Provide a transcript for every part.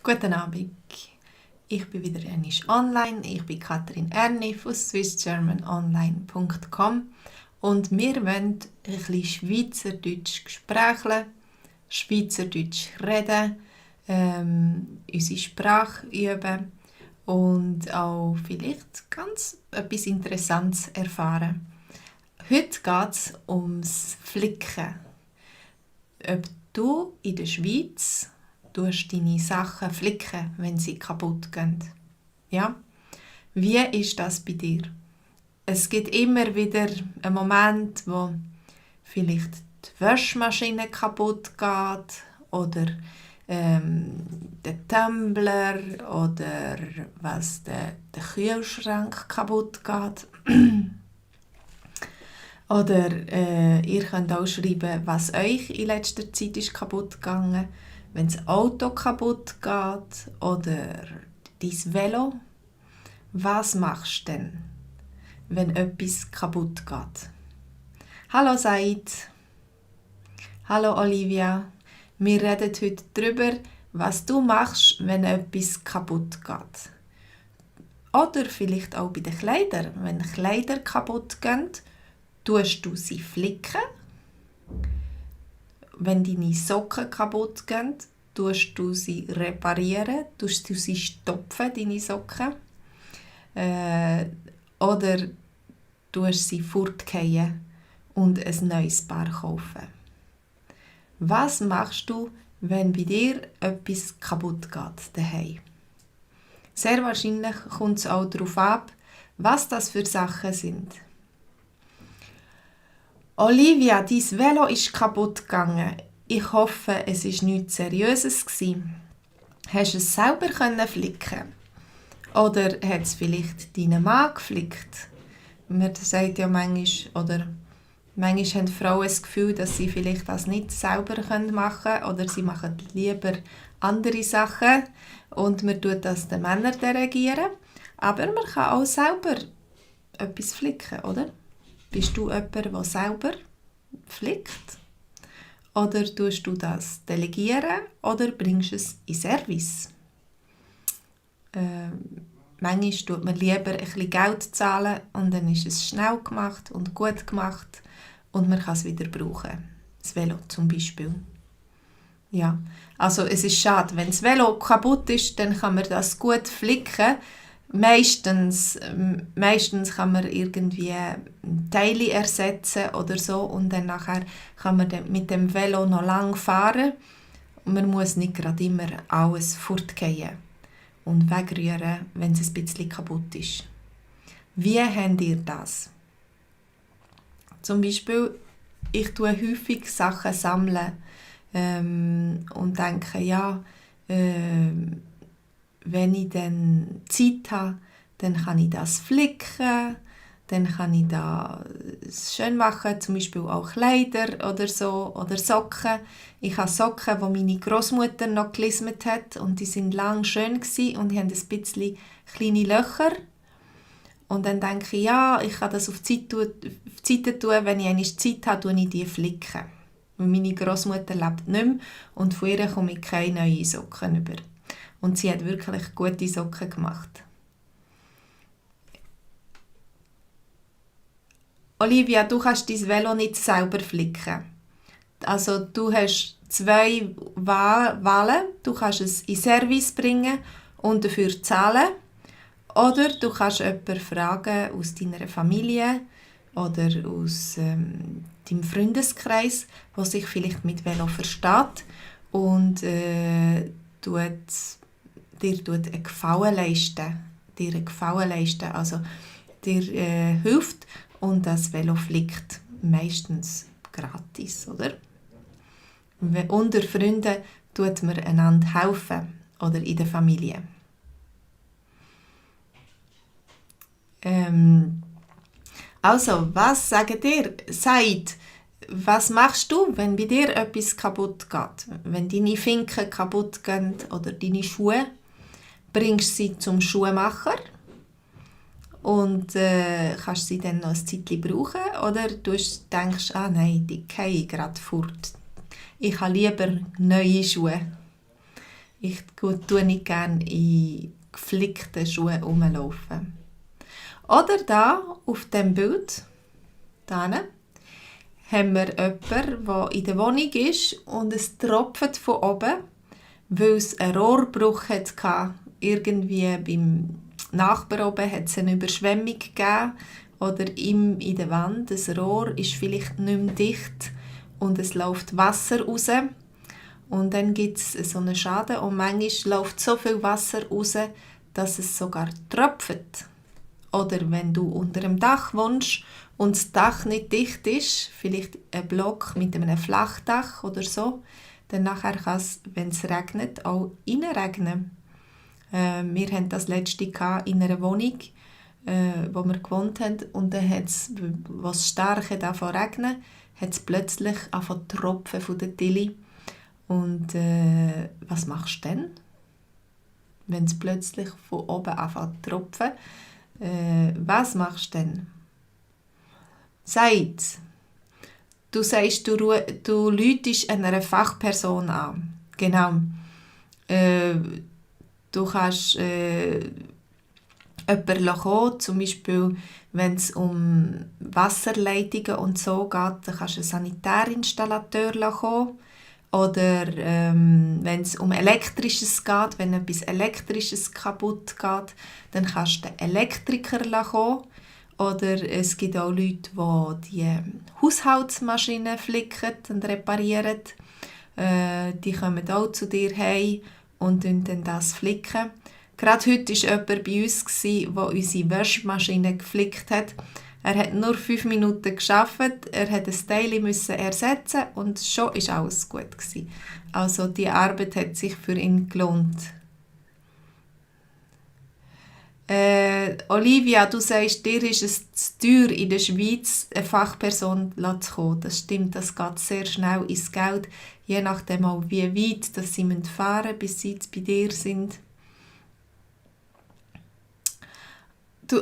Guten Abend. Ich bin wieder einmal online. Ich bin Katrin Erni von swissgermanonline.com und wir wollen ein bisschen Schweizerdeutsch sprechen, Schweizerdeutsch reden, unsere Sprache üben und auch vielleicht ganz etwas Interessantes erfahren. Heute geht es ums Flicken. Ob du in der Schweiz deine Sachen flicken, wenn sie kaputt gehen. Ja? Wie ist das bei dir? Es gibt immer wieder einen Moment, wo vielleicht die Waschmaschine kaputt geht oder der Tumbler oder der Kühlschrank kaputt geht. Oder ihr könnt auch schreiben, was euch in letzter Zeit ist kaputt gegangen. Wenn das Auto kaputt geht oder dein Velo, was machst du denn, wenn etwas kaputt geht? Hallo Said, hallo Olivia, wir reden heute darüber, was du machst, wenn etwas kaputt geht. Oder vielleicht auch bei den Kleidern, wenn Kleider kaputt gehen, tust du sie flicken. Wenn deine Socken kaputt gehen, tust du sie reparieren, tust du sie stopfen, deine Socken. Oder tust sie fortgehen und ein neues Paar kaufen. Was machst du, wenn bei dir etwas kaputt geht daheim? Sehr wahrscheinlich kommt es auch darauf ab, was das für Sachen sind. Olivia, dein Velo ist kaputt gegangen. Ich hoffe, es war nichts Seriöses. Hast du es selber flicken? Oder hat es vielleicht deinen Mann geflickt? Man sagt ja manchmal haben Frauen das Gefühl, dass sie vielleicht das nicht selber machen können oder sie machen lieber andere Sachen und man tut das den Männern delegieren. Aber man kann auch selber etwas flicken, oder? Bist du jemand, der selber flickt? Oder tust du das delegieren oder bringst es in Service? Manchmal tut man lieber ein bisschen Geld zahlen und dann ist es schnell gemacht und gut gemacht und man kann es wieder brauchen. Das Velo zum Beispiel. Ja, also es ist schade, wenn das Velo kaputt ist, dann kann man das gut flicken. Meistens kann man irgendwie Teile ersetzen oder so und dann nachher kann man mit dem Velo noch lang fahren und man muss nicht gerade immer alles fortgehen und wegrühren, wenn es ein bisschen kaputt ist. Wie habt ihr das? Zum Beispiel, ich tue häufig Sachen sammeln und denke, ja, wenn ich dann Zeit habe, dann kann ich das flicken, dann kann ich das schön machen, zum Beispiel auch Kleider oder so, oder Socken. Ich habe Socken, die meine Großmutter noch gelismet hat und die sind lang schön gewesen und die haben ein bisschen kleine Löcher. Und dann denke ich, ja, ich kann das auf die Seite tun, wenn ich einmal Zeit habe, tue ich die flicken. Weil meine Großmutter lebt nicht mehr und von ihr komme ich keine neuen Socken über. Und sie hat wirklich gute Socken gemacht. Olivia, du kannst dein Velo nicht selber flicken. Also du hast zwei Wahlen. Du kannst es in Service bringen und dafür zahlen. Oder du kannst jemanden fragen aus deiner Familie oder aus deinem Freundeskreis, der sich vielleicht mit Velo versteht und dir einen Gefallen leisten. Also dir hilft und das Velo flickt meistens gratis, oder? Unter Freunden tut man einander helfen oder in der Familie. Also, was sagt ihr? Seid, was machst du, wenn bei dir etwas kaputt geht? Wenn deine Finken kaputt gehen oder deine Schuhe, bringst du sie zum Schuhmacher und kannst sie dann noch ein Zeitchen brauchen oder du denkst, nein, die fallen gerade fort. Ich habe lieber neue Schuhe. Ich tue nicht gerne in geflickten Schuhen rumlaufen. Oder da auf dem Bild, da haben wir jemanden, der in der Wohnung ist und es tropft von oben, weil es einen Rohrbruch hatte. Irgendwie beim Nachbar oben hat es eine Überschwemmung gegeben oder in der Wand. Das Rohr ist vielleicht nicht mehr dicht und es läuft Wasser raus. Und dann gibt es so einen Schaden und manchmal läuft so viel Wasser raus, dass es sogar tropft. Oder wenn du unter dem Dach wohnst und das Dach nicht dicht ist, vielleicht ein Block mit einem Flachdach oder so, dann nachher kann es, wenn es regnet, auch reinregnen. Wir hatten das letzte in einer Wohnung, wo wir gewohnt haben, und dann hat es, was stark angefangen zu regnen, hat es plötzlich angefangen zu tropfen von der Tilly. Und was machst du dann, wenn es plötzlich von oben anfängt zu tropfen? Was machst du dann? Du sagst, du läutest einer Fachperson an. Genau. Du kannst jemanden kommen, zum Beispiel, wenn es um Wasserleitungen und so geht, dann kannst du einen Sanitärinstallateur kommen. Oder wenn es um Elektrisches geht, wenn etwas Elektrisches kaputt geht, dann kannst du den Elektriker kommen. Oder es gibt auch Leute, die Haushaltsmaschinen flicken und reparieren. Die kommen auch zu dir heim und dann das flicken. Gerade heute war jemand bei uns, der unsere Waschmaschine geflickt hat. Er hat nur 5 Minuten gearbeitet, er musste ein Teil ersetzen und schon war alles gut. Also die Arbeit hat sich für ihn gelohnt. Olivia, du sagst, dir ist es zu teuer, in der Schweiz eine Fachperson zu kommen. Das stimmt, das geht sehr schnell ins Geld, je nachdem auch wie weit dass sie fahren müssen, bis sie jetzt bei dir sind.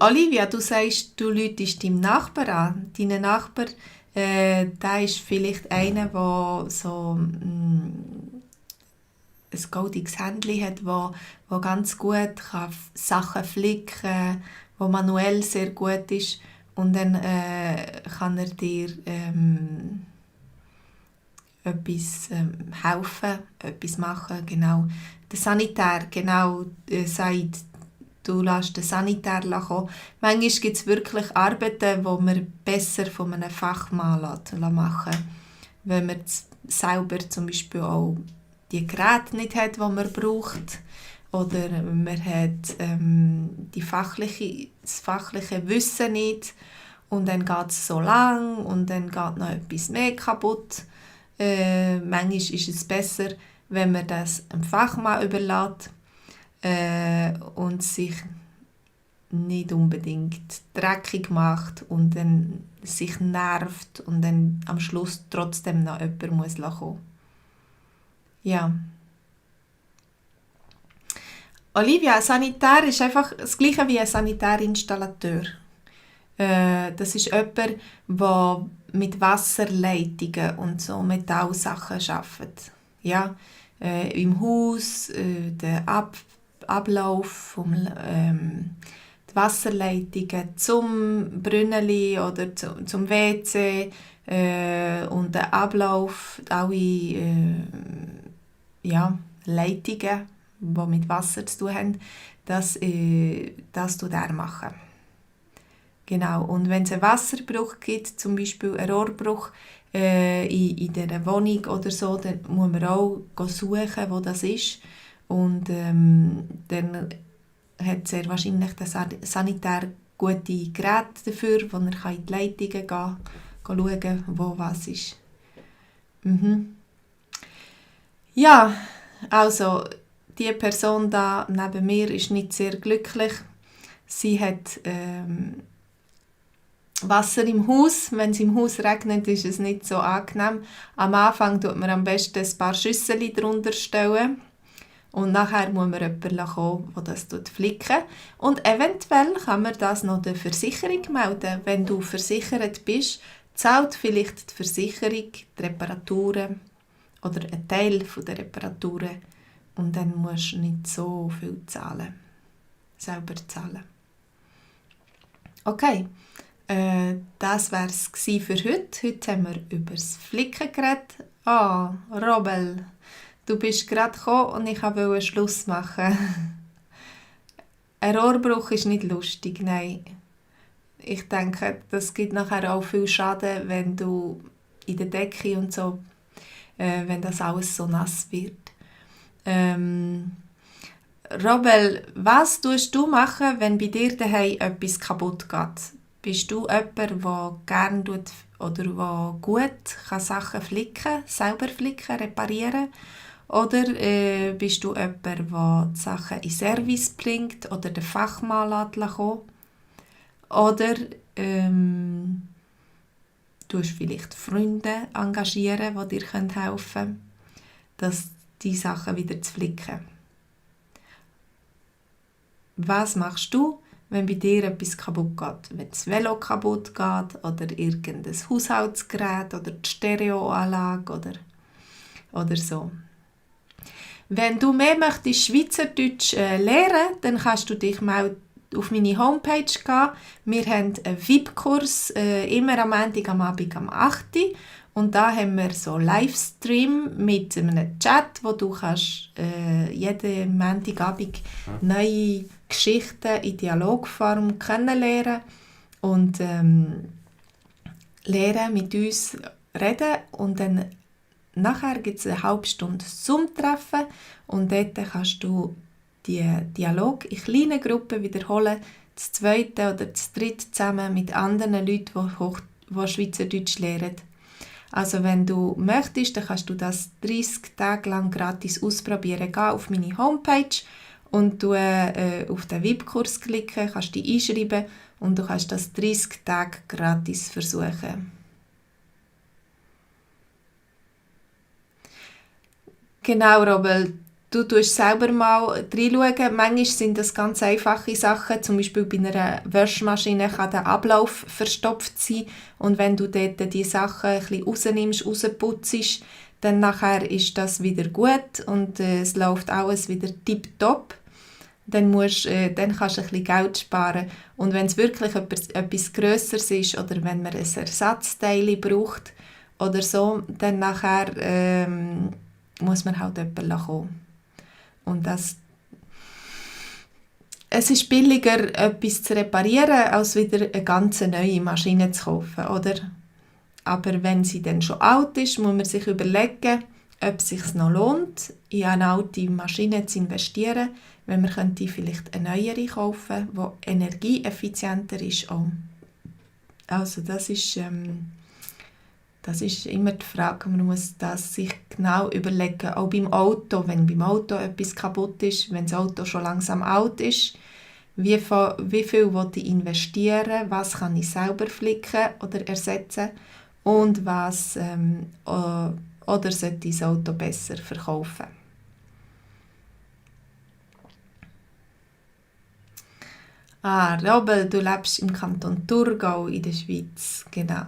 Olivia, du sagst, du läutest deinem Nachbar an. Dein Nachbar, der ist vielleicht einer, der so ein goldiges Händchen hat, wo ganz gut Sachen flicken kann, wo manuell sehr gut ist. Und dann kann er dir etwas helfen, etwas machen. Genau. Der Sanitär, genau, sagt, du lässt den Sanitär kommen. Manchmal gibt es wirklich Arbeiten, die man besser von einem Fachmann machen lässt. Wenn man selber zum Beispiel auch die Geräte nicht hat, die man braucht. Oder man hat das fachliche Wissen nicht. Und dann geht es so lang und dann geht noch etwas mehr kaputt. Manchmal ist es besser, wenn man das einem Fachmann überlässt. Und sich nicht unbedingt dreckig macht und dann sich nervt und dann am Schluss trotzdem noch jemand muss kommen. Ja. Olivia, Sanitär ist einfach das Gleiche wie ein Sanitärinstallateur. Das ist jemand, der mit Wasserleitungen und so Metallsachen arbeitet. Ja, im Haus, der Ablauf die Wasserleitungen zum Brünneli oder zum WC und der Ablauf, alle Leitungen, die mit Wasser zu tun haben, das tut er machen. Genau. Und wenn es einen Wasserbruch gibt, zum Beispiel einen Rohrbruch in dieser Wohnung oder so, dann muss man auch suchen, wo das ist. Und dann hat sehr wahrscheinlich der Sanitär gute Geräte dafür, wo er in die Leitungen gehen kann, schauen, wo was ist. Mhm. Ja, also die Person da neben mir ist nicht sehr glücklich. Sie hat Wasser im Haus. Wenn es im Haus regnet, ist es nicht so angenehm. Am Anfang tut man am besten ein paar Schüssel drunter stellen. Und nachher muss man jemanden kommen, der das flicken. Und eventuell kann man das noch der Versicherung melden. Wenn du versichert bist, zahlt vielleicht die Versicherung die Reparaturen oder einen Teil der Reparaturen und dann musst du nicht so viel selber zahlen. Okay, das war es für heute. Heute haben wir über das Flicken geredet. Robel, du bist gerade gekommen und ich wollte Schluss machen. Ein Rohrbruch ist nicht lustig, nein. Ich denke, das gibt nachher auch viel Schaden, wenn du in der Decke und so, wenn das alles so nass wird. Robel, was tust du machen, wenn bei dir daheim etwas kaputt geht? Bist du jemand, der gerne tut oder der gut kann Sachen flicken, selber flicken, reparieren? Oder bist du jemand, der die Sachen in Service bringt oder den Fachmann kommen? Oder tust vielleicht Freunde engagieren, die dir helfen können, die Sachen wieder zu flicken? Was machst du, wenn bei dir etwas kaputt geht? Wenn das Velo kaputt geht oder irgendein Haushaltsgerät oder die Stereoanlage oder so. Wenn du mehr möchtest Schweizerdeutsch lernen, dann kannst du dich mal auf meine Homepage gehen. Wir haben einen VIP-Kurs immer am Montag am Abend um 8 Uhr. Und da haben wir so einen Livestream mit einem Chat, wo du kannst jeden Montagabend neue Geschichten in Dialogform kennenlernen und lernen mit uns reden. Und dann nachher gibt es eine halbe Stunde Zoom-Treffen und dort kannst du die Dialog in kleinen Gruppen wiederholen, das zweite oder das dritte zusammen mit anderen Leuten, die Schweizerdeutsch lernen. Also wenn du möchtest, dann kannst du das 30 Tage lang gratis ausprobieren. Geh auf meine Homepage und du auf den VIP-Kurs klicken, kannst dich einschreiben und du kannst das 30 Tage gratis versuchen. Genau, Robel. Du tust selber mal reinschauen. Manchmal sind das ganz einfache Sachen. Zum Beispiel bei einer Waschmaschine kann der Ablauf verstopft sein. Und wenn du dort die Sachen ein bisschen rausnimmst, rausputzt, dann nachher ist das wieder gut und es läuft alles wieder tipptopp. Dann kannst du ein bisschen Geld sparen. Und wenn es wirklich etwas Grösseres ist oder wenn man ein Ersatzteil braucht oder so, dann nachher muss man halt jemanden kommen. Und es ist billiger, etwas zu reparieren, als wieder eine ganz neue Maschine zu kaufen, oder? Aber wenn sie dann schon alt ist, muss man sich überlegen, ob es sich noch lohnt, in eine alte Maschine zu investieren, wenn man könnte vielleicht eine neuere kaufen, die energieeffizienter ist. Auch. Also das ist immer die Frage, man muss das sich genau überlegen, auch beim Auto, wenn beim Auto etwas kaputt ist, wenn das Auto schon langsam alt ist, wie viel will ich investieren, was kann ich selber flicken oder ersetzen und was oder sollte ich das Auto besser verkaufen. Robel, du lebst im Kanton Thurgau in der Schweiz, genau.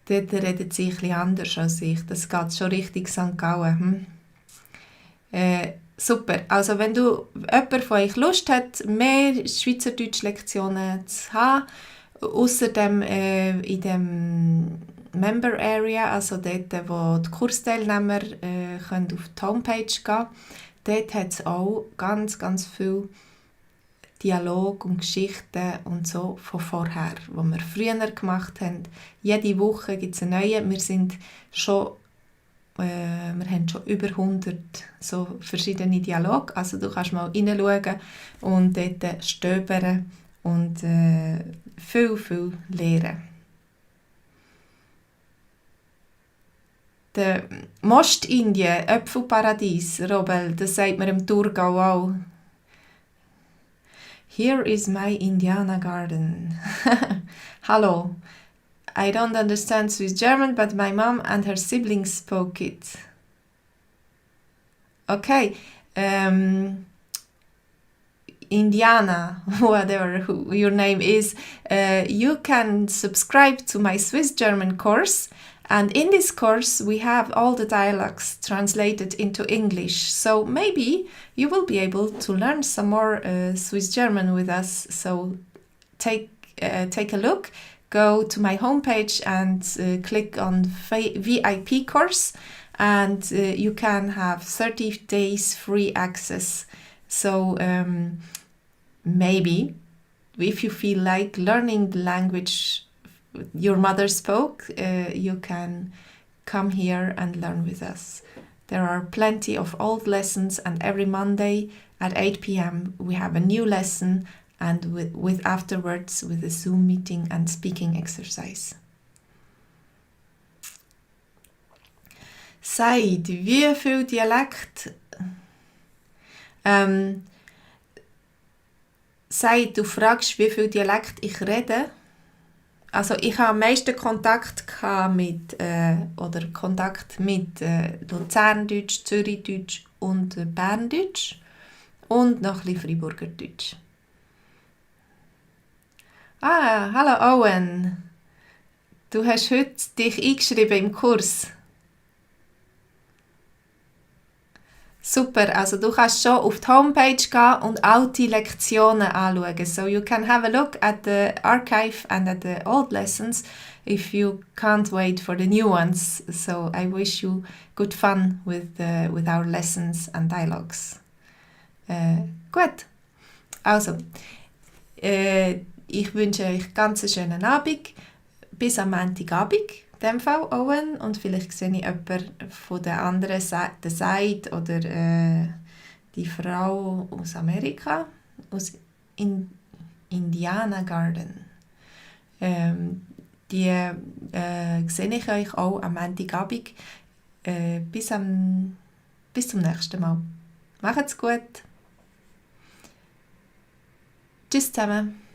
Dort redet sie etwas anders als ich. Das geht schon Richtung St. Gallen. Super. Also wenn jemand von euch Lust hat, mehr Schweizerdeutsch-Lektionen zu haben, außerdem in dem Member Area, also dort, wo die Kursteilnehmer können auf die Homepage gehen können, dort hat es auch ganz, ganz viel Dialog und Geschichten und so von vorher, die wir früher gemacht haben. Jede Woche gibt es eine neue. Wir haben schon über 100 so verschiedene Dialoge. Also du kannst mal hineinschauen und dort stöbern und viel, viel lernen. Der Mostindien, Äpfelparadies, Robel, das sagt man im Thurgau auch. Here is my Indiana garden. Hallo. I don't understand Swiss German, but my mom and her siblings spoke it. Okay. Indiana, whatever your name is, you can subscribe to my Swiss German course And in this course, we have all the dialogues translated into English. So maybe you will be able to learn some more Swiss German with us. So take a look. Go to my homepage and click on VIP course, and you can have 30 days free access. So maybe if you feel like learning the language your mother spoke, you can come here and learn with us. There are plenty of old lessons, and every Monday at 8 p.m. we have a new lesson, and with afterwards with a Zoom meeting and speaking exercise. Said, wie viel Dialekt? Said, du fragst, wie viel Dialekt ich rede. Also ich habe am meisten Kontakt mit Luzerndeutsch, Zürichdeutsch und Berndeutsch und noch ein bisschen Freiburgerdeutsch. Ah, hallo Owen. Du hast heute dich eingeschrieben im Kurs. Super, also du kannst schon auf die Homepage gehen und all die Lektionen anschauen. So you can have a look at the archive and at the old lessons if you can't wait for the new ones. So I wish you good fun with our lessons and dialogues. Gut, also ich wünsche euch ganz einen schönen Abend. Bis am Montagabend. In dem Fall Owen, und vielleicht sehe ich jemanden von der anderen Seite, Seite oder die Frau aus Amerika, aus Indiana Garden. Die sehe ich euch auch am Montagabend. Bis zum nächsten Mal. Macht's gut. Tschüss zusammen.